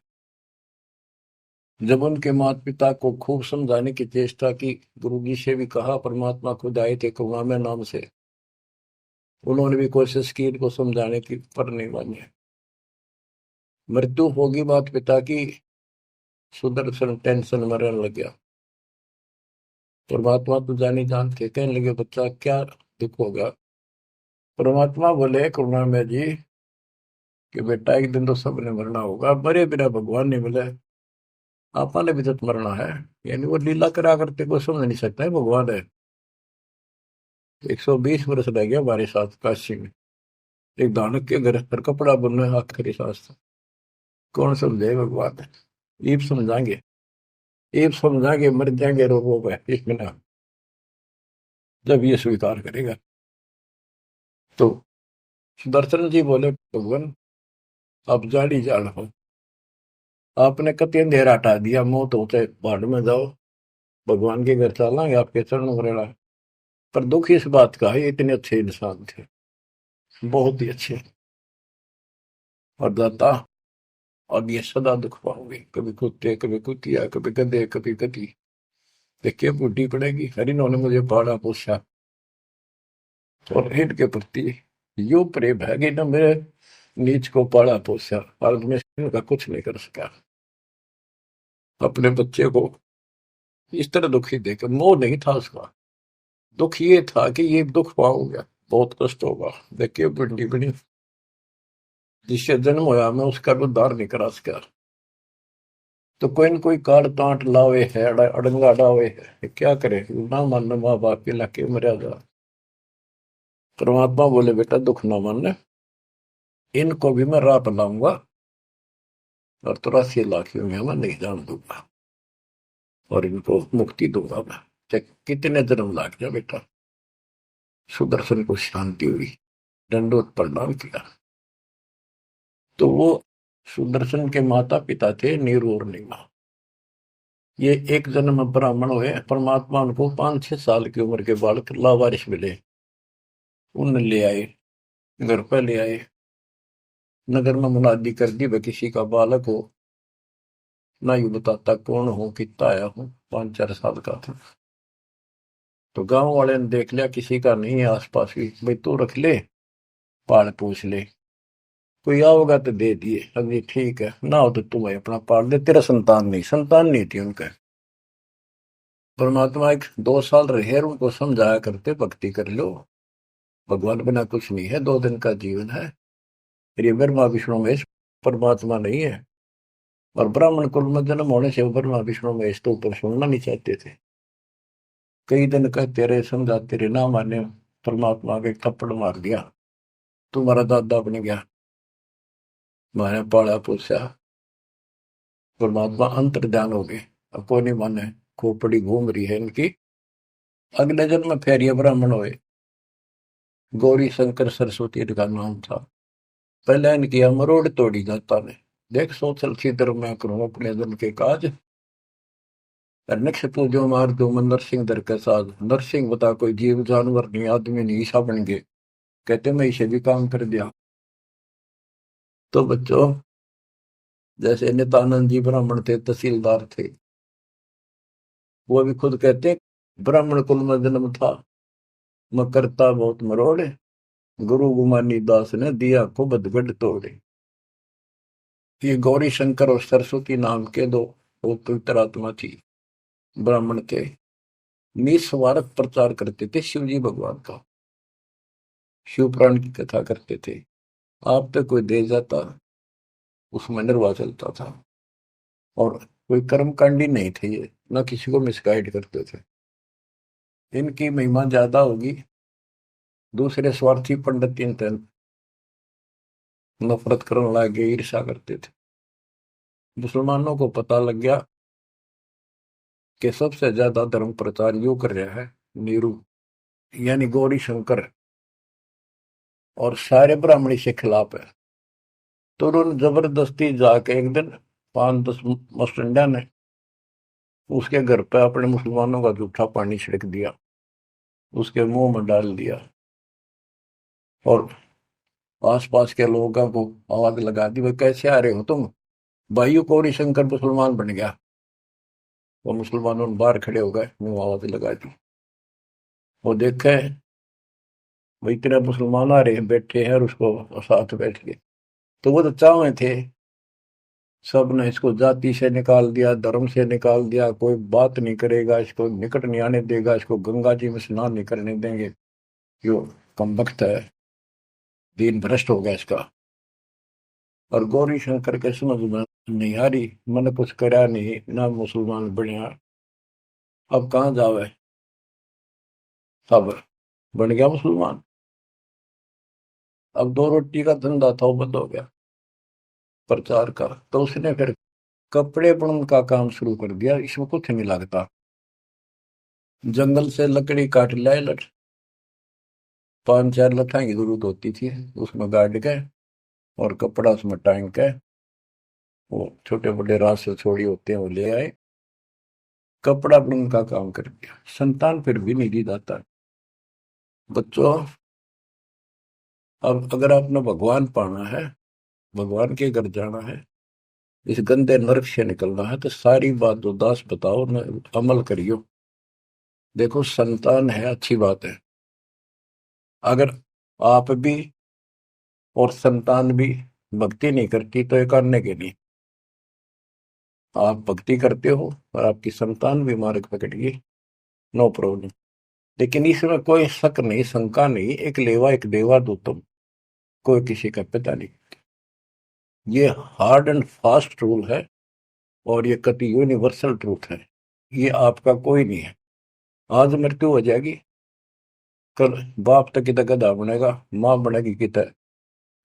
जब उनके माता पिता को खूब समझाने की चेष्टा की, गुरु जी से भी कहा, परमात्मा खुद आए थे करुणामय नाम से, उन्होंने भी कोशिश की इनको समझाने की, पर नहीं माने। मृत्यु होगी माता पिता की, सुदर्शन टेंशन मरने लग गया। परमात्मा तो जानी जानते, कहने लगे बच्चा क्या दुख होगा। परमात्मा बोले करुणामय जी कि बेटा एक दिन तो सबने मरना होगा, मरे बिना भगवान नहीं मिले, आपने भी तो मरना है। यानी वो लीला करा करते को समझ नहीं सकता है भगवान है। 120 वर्ष रह गया हमारे साथ काशी में, एक दानक के घर पर कपड़ा बुनना है आखिरी सांस तक। कौन समझे भगवान है। ईब समझाएंगे, ईब समझाएंगे, मर जाएंगे रोगों में एक महीना, जब ये स्वीकार करेगा। तो सुदर्शन जी बोले भगवान आप जाड़ी जान हो, आपने कति अंधेरा हटा दिया, मौत होते भाड़ में जाओ, भगवान के घर चलेंगे, आपके चरण वरेला। पर दुख इस बात का है, इतने अच्छे इंसान थे, बहुत ही अच्छे, और दाता अब ये सदा दुख पाओगे, कभी कुत्ते कभी कुतिया, कभी गधे कभी गधी, देखिए बूढ़ी पड़ेगी। हरि ने मुझे पाला पोसा, और इनके प्रति यो प्रेम है कि न मेरे नीच को पाला पोसा, और मैं इनका कुछ नहीं कर सका। अपने बच्चे को इस तरह दुखी देकर, मोह नहीं था उसका, दुख ये था कि ये दुख पाऊंगा, बहुत कष्ट होगा। देखिए बूढ़ी बड़ी, जिससे जन्म होया मैं उसका भी उद्धार नहीं करा सका। तो कोई न कोई काट तांट लावे है, अड़ंगा डावे है, क्या करे, ना मान माँ बाप के लाके मर्यादा। परमात्मा बोले बेटा दुख ना मान, इनको भी मैं राह लाऊंगा, और 83 लाख में मैं नहीं जान दूंगा, और इनको मुक्ति दूंगा मैं, चाहे कितने जन्म लाग जाए बेटा। सुदर्शन को शांति हुई, दंडोत प्रणाम किया। तो वो सुदर्शन के माता पिता थे नीरू और नीमा। ये एक जन्म ब्राह्मण हुए, परमात्मा उनको 5-6 साल की उम्र के बालक लावारिश मिले, उन ले आए, घर पर ले आए, नगर में मुनादी कर दी, वह किसी का बालक हो, ना यू बताता कौन हो, कितना आया हूं, 5-4 साल का था। तो गांव वाले ने देख लिया किसी का नहीं है आसपास भी, भाई तू रख ले, पाल पूछ ले, कोई आओगा तो दे दिए, अभी ठीक है, ना हो तो तुम्हें अपना पाल दे, तेरा संतान नहीं, संतान नहीं थी उनका। परमात्मा एक 2 साल रहे, उनको समझाया करते भक्ति कर लो, भगवान बिना कुछ नहीं है, 2 दिन का जीवन है, ये ब्रह्मा विष्णु महेश परमात्मा नहीं है। और ब्राह्मण कुल में जन्म होने से ब्रह्मा विष्णु महेश तो ऊपर सुनना नहीं चाहते थे। कई दिन कहते रहे, समझाते रहे, ना माने, परमात्मा के थप्पड़ मार दिया, तुम्हारा दादा बन गया, मैंने पाला पोसा। परमात्मा अंतर ध्यान हो गए, अब कोई नहीं माने, खोपड़ी घूम रही है इनकी। अगले जन्म में फिर ये ब्राह्मण हुए, गौरी शंकर सरस्वती इनका नाम था। पहले इनकी मरोड़ तोड़ी जाता ने, देख सोचल छिद्र मैं करूं अपने जन के काज, नक्ष पूजो मार दो मन नरसिंह दर के साथ। नरसिंह बता कोई जीव जानवर नहीं, आदमी नहीं, ईसा बन गए, कहते मैं इसे भी काम कर दिया। तो बच्चों जैसे नित्यानंद जी ब्राह्मण थे, तहसीलदार थे, वो भी खुद कहते ब्राह्मण कुल में जन्म था, मैं करता बहुत मरोड़े, गुरु गुमानी दास ने दिया को बदगढ़ तोड़े। ये गौरी शंकर और सरस्वती नाम के दो पवित्र आत्मा थी ब्राह्मण के, निस्वार्थ प्रचार करते थे शिव जी भगवान का, शिव पुराण की कथा करते थे। आप पे कोई दे जाता, उसमें निर्वाह चलता था, और कोई कर्मकांडी नहीं थे ये, न किसी को मिसगाइड करते थे। इनकी महिमा ज्यादा होगी, दूसरे स्वार्थी पंडित इनसे नफरत करने लगे, ईर्षा करते थे। मुसलमानों को पता लग गया कि सबसे ज्यादा धर्म प्रचार यू कर रहा है नीरू, यानी गौरी शंकर, और सारे ब्राह्मणी से खिलाफ है। तो उन्होंने जबरदस्ती जाके एक दिन 5-10 मस्टंडा ने उसके घर पे अपने मुसलमानों का जूठा पानी छिड़क दिया, उसके मुंह में डाल दिया, और आसपास के लोगों को आवाज लगा दी, भाई कैसे आ रहे हो तुम, भाइयों गौरी शंकर मुसलमान बन गया। वो मुसलमानों ने बाहर खड़े हो गए, मुंह आवाज लगा दी। वो देखे भाई तेरा मुसलमान आ रहे हैं, बैठे हैं, और उसको साथ बैठ के, तो वो तो चाहे थे, सब ने इसको जाति से निकाल दिया, धर्म से निकाल दिया, कोई बात नहीं करेगा, इसको निकट नहीं आने देगा, इसको गंगा जी में स्नान नहीं करने देंगे, यो कमबख्त है, दीन भ्रष्ट हो गया इसका। और गौरी शंकर के समझ में नहीं आ रही, मैंने कुछ करा नहीं ना, मुसलमान बनया, अब कहाँ जावे, अब बन गया मुसलमान। अब 2 रोटी का धंधा था, वो बंद हो गया प्रचार का, तो उसने फिर कपड़े बुनने का काम शुरू कर दिया। इसमें कुछ नहीं लगता, जंगल से लकड़ी काट लाए, 5-4 लठाई की जरूरत होती थी, उसमें गाड़ के और कपड़ा उसमें टांग के, वो छोटे बड़े रास से छोड़ी होते हैं वो ले आए, कपड़ा बुनने का काम कर दिया। संतान फिर भी नहीं दी जाता। बच्चों, अब अगर आपने भगवान पाना है, भगवान के घर जाना है, इस गंदे नरक से निकलना है, तो सारी बात उदास बताओ न, अमल करियो। देखो संतान है अच्छी बात है, अगर आप भी और संतान भी भक्ति नहीं करती तो ये करने के नहीं, आप भक्ति करते हो और आपकी संतान भी मार्ग पकड़ गई, नो प्रॉब्लम। लेकिन इसमें कोई शक नहीं, शंका नहीं, एक लेवा एक देवा दो तुम, कोई किसी का पिता नहीं। ये हार्ड एंड फास्ट रूल है, और ये कति यूनिवर्सल ट्रूथ है। ये आपका कोई नहीं है। आज मृत्यु हो जाएगी, कल बाप तक कितना गधा बनेगा, माँ बनेगी कितना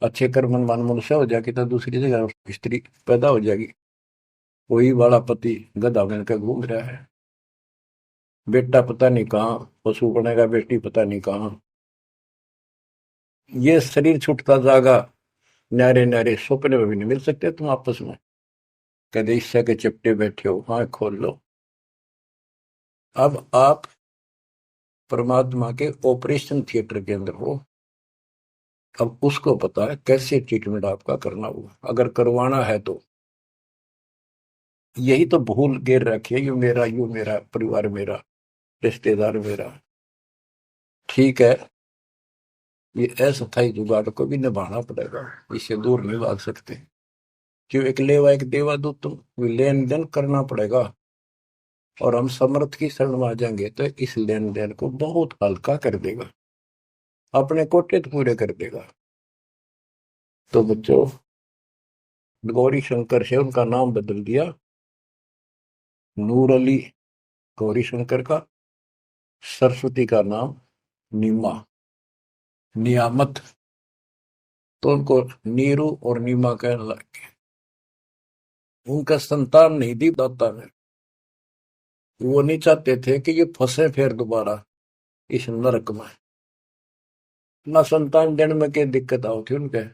अच्छे कर्म मान मनुष्य हो जाएगी, तो दूसरी जगह स्त्री पैदा हो जाएगी, वही वाला पति गधा बनकर घूम रहा है। बेटा पता नहीं कहाँ पशु बनेगा, बेटी पता नहीं कहाँ। ये शरीर छूटता जागा, न्यारे न्यारे सपने में भी नहीं मिल सकते तुम आपस में, कहते ईर्ष्या के चिपटे बैठे हो, हाँ खोल लो। अब आप परमात्मा के ऑपरेशन थिएटर के अंदर हो, अब उसको पता है कैसे ट्रीटमेंट आपका करना होगा, अगर करवाना है तो। यही तो भूल गिर रखी है, यू मेरा परिवार, मेरा रिश्तेदार, मेरा। ठीक है, ये अस्थायी जुगाड़ को भी निभाना पड़ेगा, इससे दूर नहीं भाग सकते। क्यों, एक लेवा एक देवा दो तुम, लेन देन करना पड़ेगा, और हम समर्थ की शरण में आ जाएंगे तो इस लेन देन को बहुत हल्का कर देगा, अपने कोटे तो पूरे कर देगा। तो बच्चों, गौरी शंकर से उनका नाम बदल दिया, नूर अली गौरी शंकर का, सरस्वती का नाम नीमा, नियामत, तो उनको नीरू और नीमा कहने लगे। उनका संतान नहीं दी दाता ने, वो नहीं चाहते थे कि ये फंसे फिर दोबारा इस नरक में। ना संतान देने में क्या दिक्कत आओ थी उनके,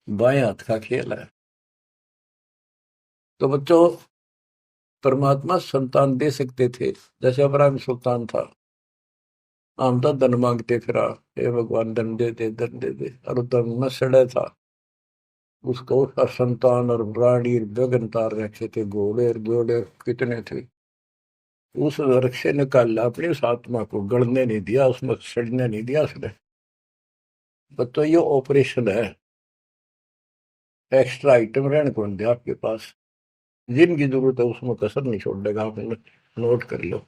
बाएं हाथ का खेल है। तो बच्चों, परमात्मा संतान दे सकते थे, जैसे अब्राहम सुल्तान था, हम तो धन मांगते फिरा, हे भगवान धन दे दे, धन दे दे, और धन में सड़े था, उसको उसका संतान और रानी गगन तार रखे थे, घोड़े घोड़े कितने थे। उस नरक से निकाल अपनी उस आत्मा को, गड़ने नहीं दिया, उसमें सड़ने नहीं दिया उसने। तो ये ऑपरेशन है। एक्स्ट्रा आइटम रहने कौन दिया आपके पास? जिनकी जरूरत है उसमें कसर नहीं छोड़ेगा, आप नोट कर लो।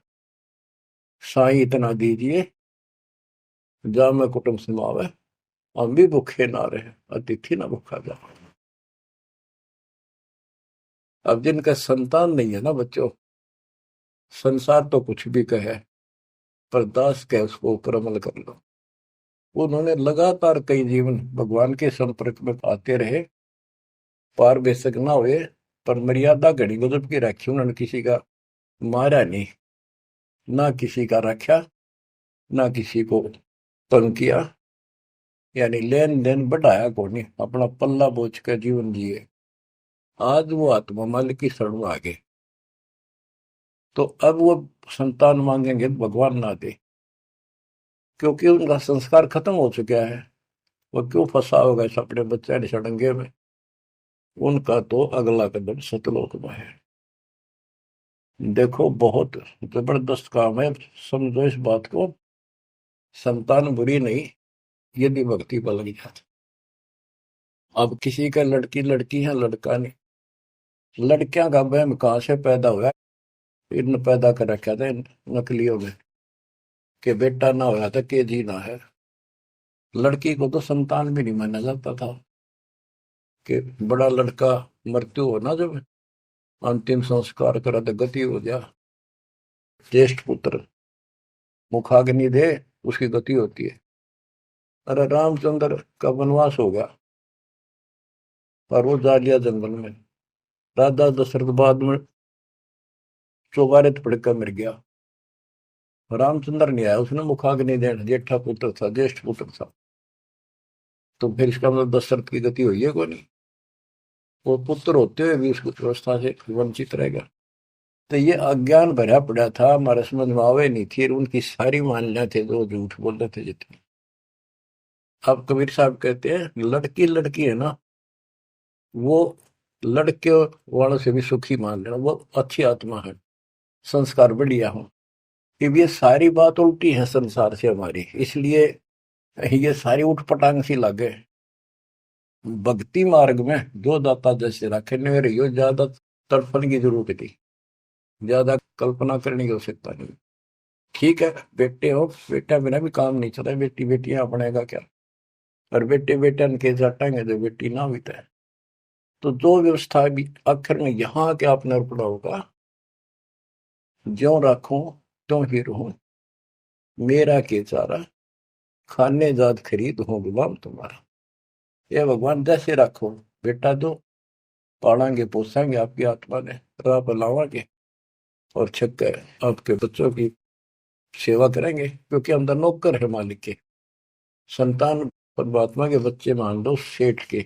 साईं इतना दीजिए, जा मैं कुटुंब समावे, हम भी भूखे ना रहे, अतिथि ना भूखा जा। अब जिनका संतान नहीं है ना बच्चों, संसार तो कुछ भी कहे, पर दास के उसको ऊपर अमल कर लो। उन्होंने लगातार कई जीवन भगवान के संपर्क में आते रहे, पार बेशक ना हुए, पर मर्यादा घड़ी गजब की रखी उन्होंने। किसी का मारा नहीं, ना किसी का रखा, ना किसी को तंग किया, यानी लेन देन बढ़ाया को नहीं, अपना पल्ला बोझ कर जीवन जिए। आज वो आत्मा मालिक की शरण में आ गए, तो अब वो संतान मांगेंगे तो भगवान ना दे, क्योंकि उनका संस्कार खत्म हो चुका है। वो क्यों फंसा होगा इस अपने बच्चे ने सड़ंगे में? उनका तो अगला कदम सतलोक में है। देखो बहुत जबरदस्त काम है, समझो इस बात को। संतान बुरी नहीं, यदि भक्ति पर लग जाती। अब किसी का लड़की लड़की है, लड़का नहीं। लड़कियां का वहम कहाँ से पैदा हुआ? इन पैदा कर रखा था इन नकलियों में, कि बेटा ना होया था के जी ना है। लड़की को तो संतान भी नहीं माना जाता था, कि बड़ा लड़का मृत्यु हो ना, जब अंतिम संस्कार करा तो गति हो गया, ज्येष्ठ पुत्र मुखाग्नि दे, उसकी गति होती है। अरे रामचंद्र का वनवास हो गया और वो जा लिया जंगल में। राजा दशरथ बाद में चौबारे पड़कर मर गया। रामचंद्र नहीं आया, उसने मुखाग्नि देना, जेठा पुत्र था, ज्येष्ठ पुत्र था। तो फिर इसका मतलब दशरथ की गति हुई है को नहीं? वो पुत्र होते हुए भी उसकी व्यवस्था से वंचित रहेगा। तो ये अज्ञान भरा पड़ा था, हमारे समझ में आवे नहीं थी, उनकी सारी मान्यता थे जो झूठ बोलते थे जितने। अब कबीर साहब कहते हैं लड़की लड़की है ना, वो लड़के वालों से भी सुखी मान लेना, वो अच्छी आत्मा है, संस्कार बढ़िया हो। अब ये सारी बात उल्टी है संसार से हमारी, इसलिए ये सारी उठपटांग सी लगे। भक्ति मार्ग में जो दाता जैसे रखे ने रहियो, ज्यादा तड़पण की जरूरत थी, ज्यादा कल्पना करने की आवश्यकता नहीं। ठीक है, बेटे हो, बेटा बिना भी काम नहीं चला, बेटी बेटियां अपनेगा क्या? और बेटे बेटन के जाटेंगे जो बेटी ना बीता है। तो जो व्यवस्था भी आखिर में यहाँ के आपने अर्पणा होगा, ज्यो राखूं त्यों ही रहूं, मेरा के चारा, खाने जात खरीद हूं गुलाम तुम्हारा। ये भगवान जैसे रखो, बेटा दो, पालेंगे पोसेंगे आपकी आत्मा ने, राह पर लावांगे, और छक्कर आपके बच्चों की सेवा करेंगे, क्योंकि हम तो नौकर है मालिक के। संतान परमात्मा के बच्चे मान लो, सेठ के,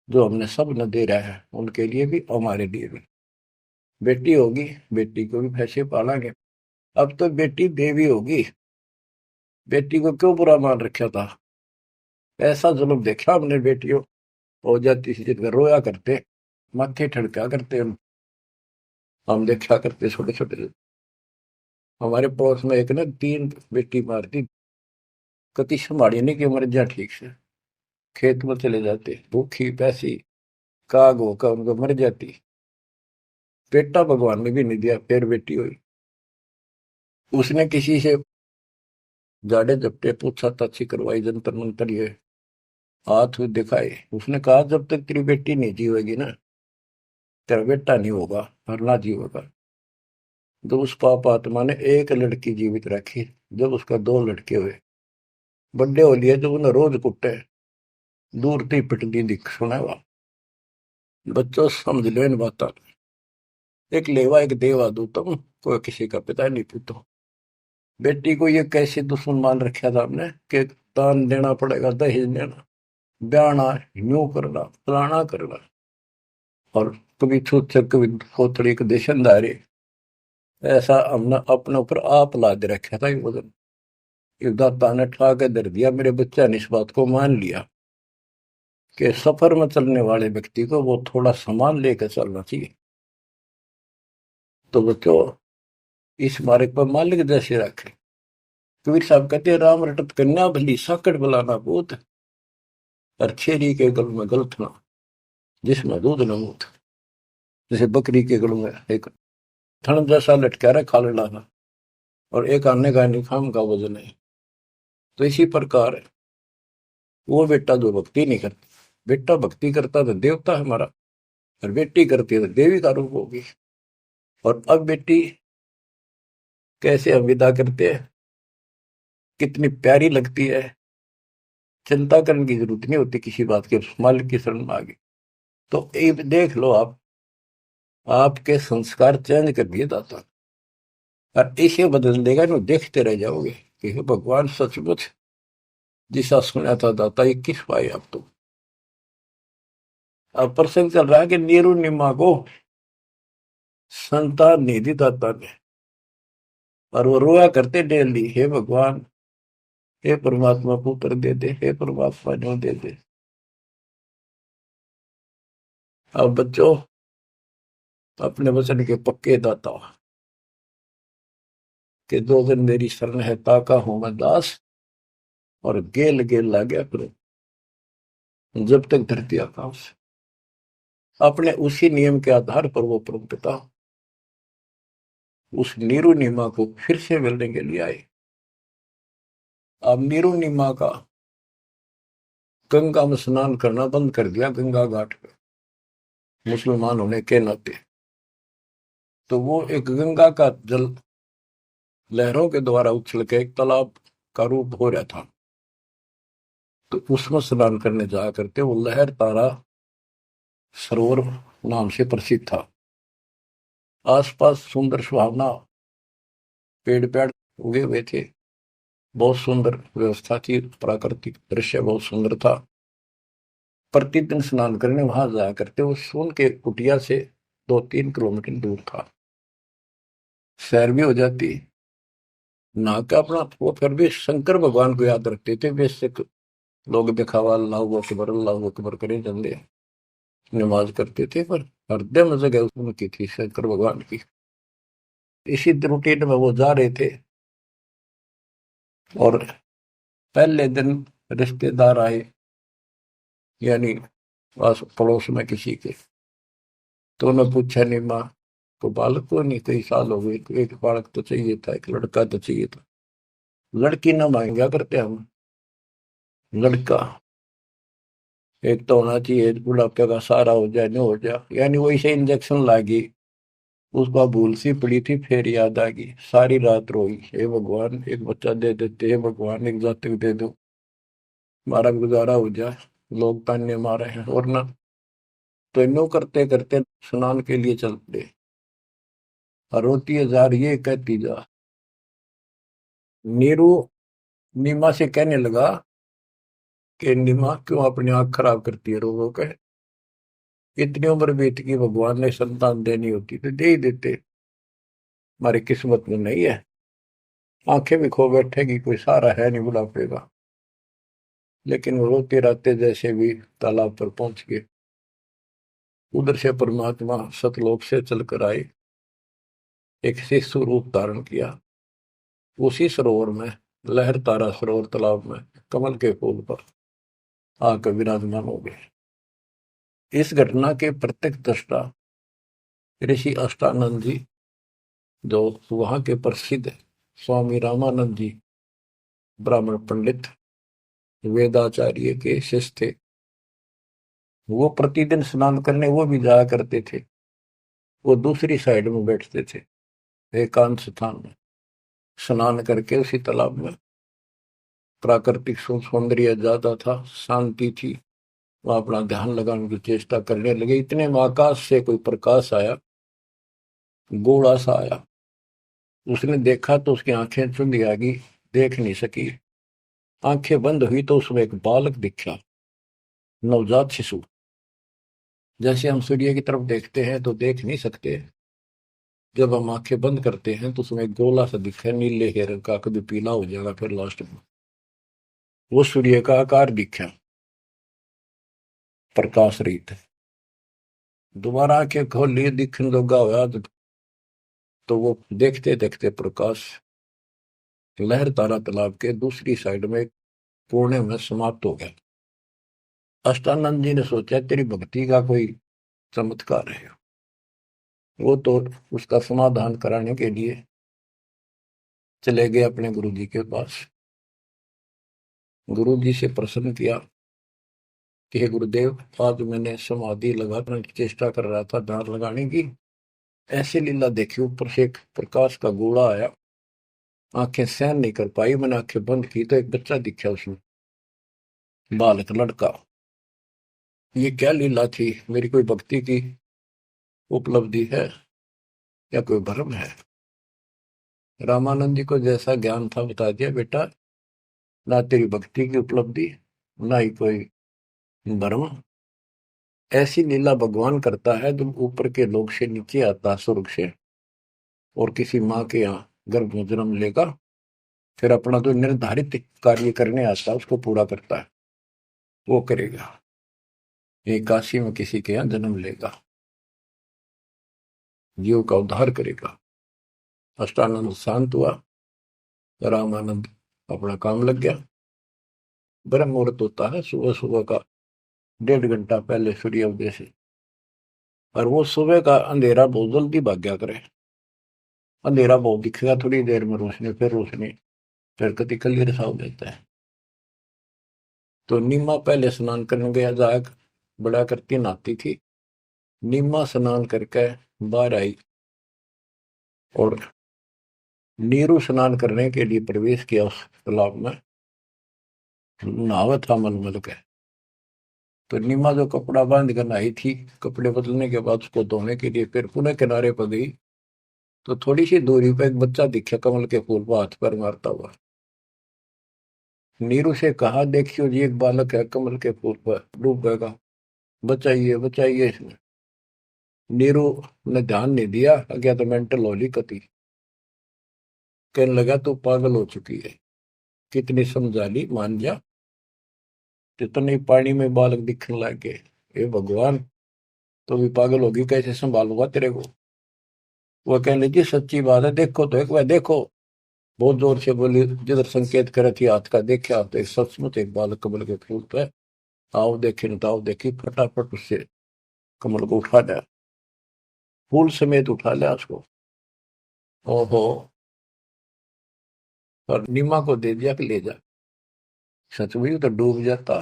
जो हमने सब न दे रहा है, उनके लिए भी हमारे लिए भी। बेटी होगी, बेटी को भी पैसे पालेंगे। अब तो बेटी देवी होगी, बेटी को क्यों बुरा मान रखा था? ऐसा जुल्म देखा हमने, बेटियों हो जाती थी जिनका रोया करते, माथे ठड़का करते हम देखा करते छोटे छोटे। हमारे पड़ोस में एक ना 3 बेटी मारती, कति संभाली नहीं कि मर जा ठीक से, खेत में चले जाते भूखी पैसी, काग होकर उनको मर जाती। बेटा भगवान ने भी नहीं दिया, फिर बेटी हुई। उसने किसी से जाड़े जपटे पूछा ताछी करवाई, जंतर मंतर ये हाथ दिखाए, उसने कहा जब तक तेरी बेटी नहीं जीवेगी ना, तेरा बेटा नहीं होगा, मरना जीवेगा। तो उस पाप आत्मा ने एक लड़की जीवित रखी, जब उसका 2 लड़के हुए, बड्डे हो लिए, जब उन्हें रोज कुटे, दूर थी पिटती दिख सुनेगा। बच्चों समझ लो इन बात। एक लेवा एक देवा दू तुम, कोई किसी का पिता नहीं पूतो। बेटी को ये कैसे दुश्मन मान रखा था हमने, कि दान देना पड़ेगा, दहेज देना, ब्याना, यूं करना, फलाना करना, और कभी छूत से कभी खोतड़ी के देशनदारी। ऐसा हमने अपने ऊपर आप लाद रखा था ये वजन। एक दाता ने ठा के दर दिया, मेरे बच्चा ने इस बात को मान लिया कि सफर में चलने वाले व्यक्ति को वो थोड़ा सामान लेकर चलना चाहिए। तो बच्चों, इस मार्ग पर मालिक जैसे रखे। कबीर साहब कहते हैं, राम रटत कन्या भली साकट बुलाना पूत, और छेरी के गल में गलत ना, जिसमें दूध न मूत। जैसे बकरी के गल में एक थन जैसा लटका रहा खाल लाना, और एक आने का निखाम का वजन है। तो इसी प्रकार वो बेटा जो भक्ति नहीं करता, बेटा भक्ति करता तो देवता है हमारा, और बेटी करती है तो देवी का रूप होगी। और अब बेटी कैसे हम विदा करते हैं, कितनी प्यारी लगती है, चिंता करने की जरूरत नहीं होती किसी बात की, मालिक की शरण में आ गई तो एक देख लो आप, आपके संस्कार चेंज कर दिए दाता, और इसे बदल देगा ना, देखते रह जाओगे कि हे भगवान सचमुच जिसा सुना था दाता, ये किस पाए आप तो। अब प्रसंग चल रहा है कि नीरू निमा को संतान नहीं दी दाता ने, और वो रोया करते डेली, हे भगवान, हे परमात्मा पुत्र दे दे, हे परमात्मा जो दे दे। अब बच्चों, अपने वचन के पक्के दाता, कि दो दिन मेरी शरण है, ताका हूं मैं दास, और गेल गेल ला गया करो जब तक धरती आकाश। अपने उसी नियम के आधार पर वो परम पिता उस नीरू नीमा को फिर से मिलने के लिए आए। अब नीरू नीमा का गंगा में स्नान करना बंद कर दिया, गंगा घाट पे, मुसलमान होने के नाते। तो वो एक गंगा का जल लहरों के द्वारा उछल के एक तालाब का रूप हो रहा था, तो उसमें स्नान करने जाया करते। वो लहर तारा सरोवर नाम से प्रसिद्ध था। आसपास सुंदर सुहावना पेड़ पेड़ उगे हुए थे, बहुत सुंदर व्यवस्था थी, प्राकृतिक दृश्य बहुत सुंदर था। प्रतिदिन स्नान करने वहां जाया करते। वो सोन के कुटिया से 2-3 किलोमीटर दूर था, सैर भी हो जाती, नहा के अपना। वो फिर भी शंकर भगवान को याद रखते थे। बेशक लोग दिखावा अल्लाह अकबर करे चंदे नमाज करते थे, पर हृदय में जगह उनकी थी शंकर भगवान की। इसी रूटीन में वो जा रहे थे, और पहले दिन रिश्तेदार आए, यानी पास पड़ोस में किसी के। तो उन्होंने पूछा, नहीं माँ को बालक को नहीं, कई साल हो गए, एक बालक तो चाहिए था, एक लड़का तो चाहिए था। लड़की ना मांगा करते हम, लड़का एक तो होना चाहिए, बुढ़ापे का सहारा हो जाए, नहीं हो जाए। यानी वही से इंजेक्शन लागी, उसका भूल सी पड़ी थी, फिर याद आ गई, सारी रात रोई, हे भगवान एक बच्चा दे देते, हे भगवान एक जातक दे दो, हमारा गुजारा हो जाए, लोग ताने मारे हैं। और ना तो इनो करते करते स्नान के लिए चल पड़े। और रोती है जा रही है, कहती जा। नीरू नीमा से कहने लगा कि नीमा क्यों अपनी आंख खराब करती है, रो के इतनी उम्र बीत गई, भगवान ने संतान देनी होती तो दे ही देते, हमारी किस्मत में नहीं है। आंखें भी खो बैठेगी, कोई सहारा है नहीं बुढ़ापे का। लेकिन वो रोते रहते जैसे भी तालाब पर पहुंच गए। उधर से परमात्मा सतलोक से चलकर आए, एक शिशु रूप धारण किया। उसी सरोवर में, लहर तारा सरोवर तालाब में, कमल के फूल पर आकर विराजमान हो गए। इस घटना के प्रत्यक्ष दृष्टा ऋषि अष्टानंद जी, जो वहां के प्रसिद्ध स्वामी रामानंद जी, ब्राह्मण पंडित वेदाचार्य के शिष्य थे, वो प्रतिदिन स्नान करने वो भी जाया करते थे। वो दूसरी साइड में बैठते थे, एकांत स्थान में, स्नान करके उसी तालाब में। प्राकृतिक सौंदर्य ज्यादा था, शांति थी, वहां अपना ध्यान लगाने की चेष्टा करने लगे। इतने में आकाश से कोई प्रकाश आया, गोला सा आया। उसने देखा तो उसकी आंखें चुंधी आ गई, देख नहीं सकी। आंखें बंद हुई तो उसमें एक बालक दिखा, नवजात शिशु। जैसे हम सूर्य की तरफ देखते हैं तो देख नहीं सकते, जब हम आंखें बंद करते हैं तो उसमें एक गोला सा दिखा, नीले के रंग का, कभी पीला हो जाएगा फिर लास्ट में। वो सूर्य का आकार दिखा, प्रकाश रहित। दोबारा आंखें खोल लिए, दिखने लगा हुआ तो तो वो देखते देखते प्रकाश लहर तारा तालाब के दूसरी साइड में कोने में समाप्त हो गया। अष्टानंद जी ने सोचा तेरी भक्ति का कोई चमत्कार है। वो तो उसका समाधान कराने के लिए चले गए अपने गुरु जी के पास। गुरु जी से प्रश्न किया कि हे गुरुदेव, आज मैंने समाधि लगाने की चेष्टा कर रहा था ध्यान लगाने की, ऐसे लीला देखी, ऊपर से एक प्रकाश का गोला आया, आंखें सहन नहीं कर पाई, मैंने आंखें बंद की तो एक बच्चा दिखा उसमें, बालक लड़का। ये क्या लीला थी? मेरी कोई भक्ति की उपलब्धि है या कोई भ्रम है? रामानंद जी को जैसा ज्ञान था बता दिया, बेटा ना तेरी भक्ति की उपलब्धि ना ही कोई भ्रम। ऐसी लीला भगवान करता है जब ऊपर के लोक से नीचे आता, स्वर्ग से, और किसी माँ के यहाँ गर्भ में जन्म लेगा, फिर अपना जो निर्धारित कार्य करने आता है उसको पूरा करता है, वो करेगा। ये काशी में किसी के यहाँ जन्म लेगा, जीव का उद्धार करेगा। अष्टानंद शांत हुआ, रामानंद अपना काम लग गया। ब्रह्म मुहूर्त होता है सुबह सुबह का 1.5 घंटा पहले सूर्योदय से, और वो सुबह का अंधेरा बहुत जल्दी भाग गया करे। अंधेरा बहुत दिखेगा, थोड़ी देर में रोशनी, फिर रोशनी, फिर कति क्लियर सा हो जाता है। तो नीमा पहले स्नान करने गया, जाग बड़ा करती नहाती थी। नीमा स्नान करके बाहर आई और नीरू स्नान करने के लिए प्रवेश किया उस तालाब में। नहावा था मलमल के। तो नीमा जो कपड़ा बांध कर नहाई थी, कपड़े बदलने के बाद उसको धोने के लिए फिर पुनः किनारे पर गई, तो थोड़ी सी दूरी पर एक बच्चा दिखा कमल के फूल पर हाथ पर मारता हुआ। नीरू से कहा, देखियो जी एक बालक है कमल के फूल पर डूब गएगा, बचाइए बचाइए इसमें। नीरू ने ध्यान नहीं दिया, अज्ञात तो मेंटल होली कती, कहने लगा तू पागल हो चुकी है, कितनी समझा ली, मान जा। जितने पानी में बालक दिखने लग गए, हे भगवान, तो भी पागल होगी, कैसे संभालूंगा तेरे को? वो कहने लगी सच्ची बात है, देखो तो एक बार देखो। बहुत जोर से बोली, जिधर संकेत करे थी हाथ का, देखा तो एक सचमुच एक बालक कमल के फूल पे, आओ देखे न ताओ देखी, फटाफट उससे कमल को उठा लिया, फूल समेत उठा लिया उसको। ओहो, और नीमा को दे दिया कि ले जा। सच में तो डूब जाता।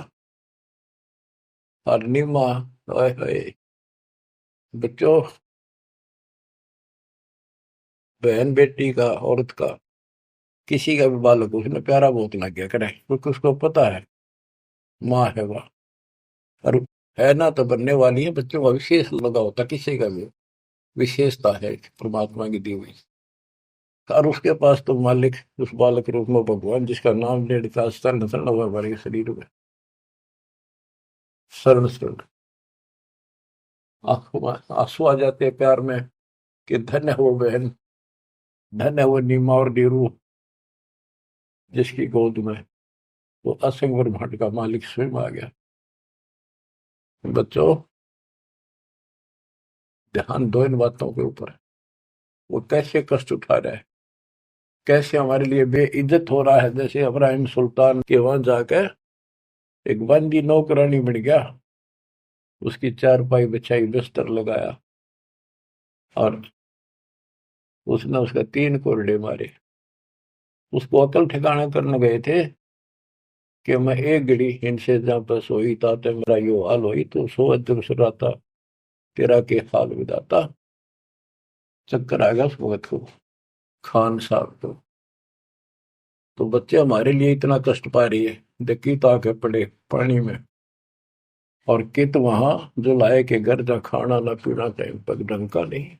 और नीमा, ओए होए, बच्चों, बहन बेटी का, औरत का, किसी का भी बालक उसने प्यारा बहुत लग गया करे, क्योंकि उसको पता है माँ है वह, और है ना तो बनने वाली है। बच्चों का विशेष लगा होता, किसी का भी विशेषता है परमात्मा की दी हुई। और उसके पास तो मालिक उस बालक रूप में भगवान, जिसका नाम ले लेता शरण शरण हुआ हमारे शरीर में, शरण शरण। आंसू आ जाते हैं प्यार में कि धन्य है वो बहन, धन्य है वो नीमा और नीरू, जिसकी गोद में वो असंग ब्रह्मांड का मालिक स्वयं आ गया। बच्चों, ध्यान दो इन बातों के ऊपर। वो कैसे कष्ट उठा रहा है, कैसे हमारे लिए बेइज्जत हो रहा है। जैसे इब्राहिम सुल्तान के वहां जाकर एक बंदी नौकरानी बन गया, उसकी चारपाई बिछाई, बिस्तर लगाया, और उसने उसका 3 कोरडे मारे। उसको अकल ठिकाना करने गए थे कि मैं एक घड़ी इनसे जहाँ पर सोई ताते मेरा यो हाल होई, तो सो सुराता तेरा के हाल विदाता। चक्कर आ गया उस वक्त को, खान साहब को। तो बच्चे हमारे लिए इतना कष्ट पा रही है, देखी ताके पड़े पानी में, और कित वहां जो लाए के घर जा खाना ना पीना टाइम पर ढंग का नहीं।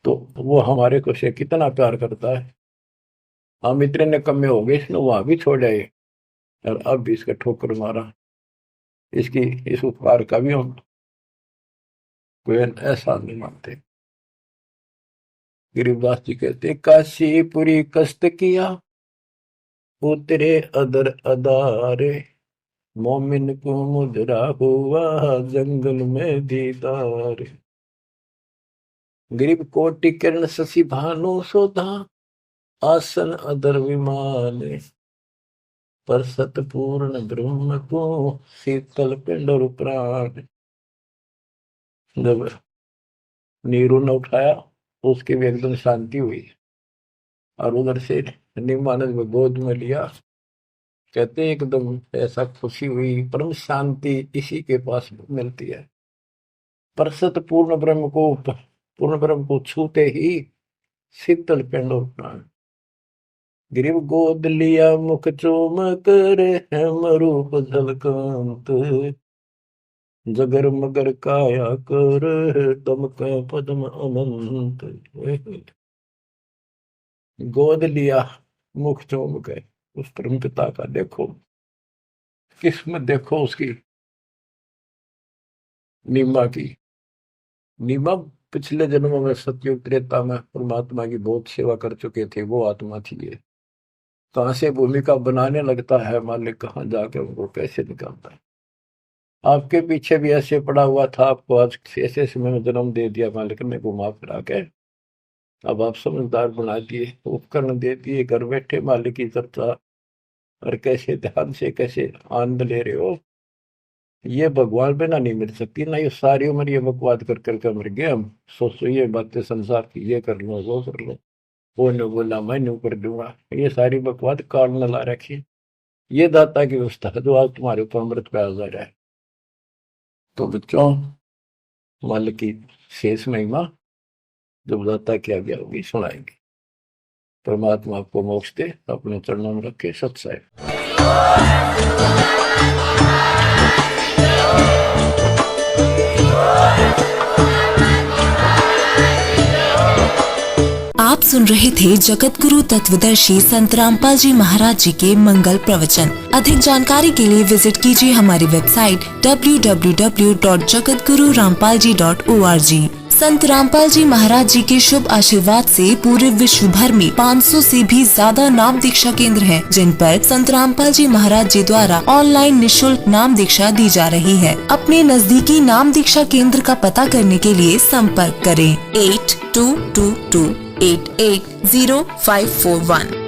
तो वो हमारे को से कितना प्यार करता है। हम इतने निकम्मे हो गए, इसने वहां भी छोड़ आए और अब भी इसका ठोकर मारा। इसकी इस उपकार का भी हम कोई ऐसा नहीं मानते। गरीबदास जी कहते, काशीपुरी कष्ट किया उतरे अदर अदारे, मोमिन को मुजरा हुआ जंगल में दीदार। गरीब कोटि किरण शशि भानु सोधा, आसन अदर विमान, पर सतपूर्ण ब्रह्म को शीतल पिंड और प्राण। जब नीरू ने उठाया तो उसकी भी एकदम शांति हुई, और उधर से निमानंद में गोद में लिया। कहते एकदम ऐसा खुशी हुई, परम शांति इसी के पास मिलती है। पर सतपूर्ण ब्रह्म को, पूर्ण ब्रह्म को छूते ही शीतल पिंड और प्राण। गिरिव गोद लिया मुख चोम कर, हेम रूप झलकांत, जगर मगर काया कर, तम का पद्म अनंत। गोद लिया मुख चूम के उस परम पिता का, देखो किस्मत, देखो उसकी नीमा की। नीमा पिछले जन्मों में सतयुग त्रेता में परमात्मा की बहुत सेवा कर चुके थे, वो आत्मा थी ये। कहां से भूमिका बनाने लगता है मालिक, कहाँ जाके उनको कैसे निकालता है। आपके पीछे भी ऐसे पड़ा हुआ था, आपको आज ऐसे समय में जन्म दे दिया मालिक ने घुमा फिरा के। अब आप समझदार बना दिए, उपकरण दे दिए, घर बैठे मालिक की चर्चा, और कैसे ध्यान से कैसे आनंद ले रहे हो। ये भगवान बिना नहीं मिल सकती ना। ये सारी उम्र ये बकवाद कर करके मर गए हम। सोचो ये बातें संसार की, ये कर लो वो कर लो, वो ने बोला मैं नहीं कर दूंगा, ये सारी बकवाद काल न ला रखी। ये दाता की व्यवस्था है जो आज तुम्हारे ऊपर अमृत पे आ जा रहा है। तो बच्चों, मालिक की शेष महिमा जब दाता की आज्ञा होगी सुनाएंगे। परमात्मा आपको मोक्ष दे, अपने चरणों में रखे। सत साहिब। आप सुन रहे थे जगत गुरु तत्वदर्शी संत रामपाल जी महाराज जी के मंगल प्रवचन। अधिक जानकारी के लिए विजिट कीजिए हमारी वेबसाइट www.jagatgururampalji.org। संत रामपाल जी महाराज जी के शुभ आशीर्वाद से पूरे विश्व भर में 500 से भी ज्यादा नाम दीक्षा केंद्र हैं, जिन पर संत रामपाल जी महाराज जी द्वारा ऑनलाइन निशुल्क नाम दीक्षा दी जा रही है। अपने नजदीकी नाम दीक्षा केंद्र का पता करने के लिए संपर्क करें 8222880541।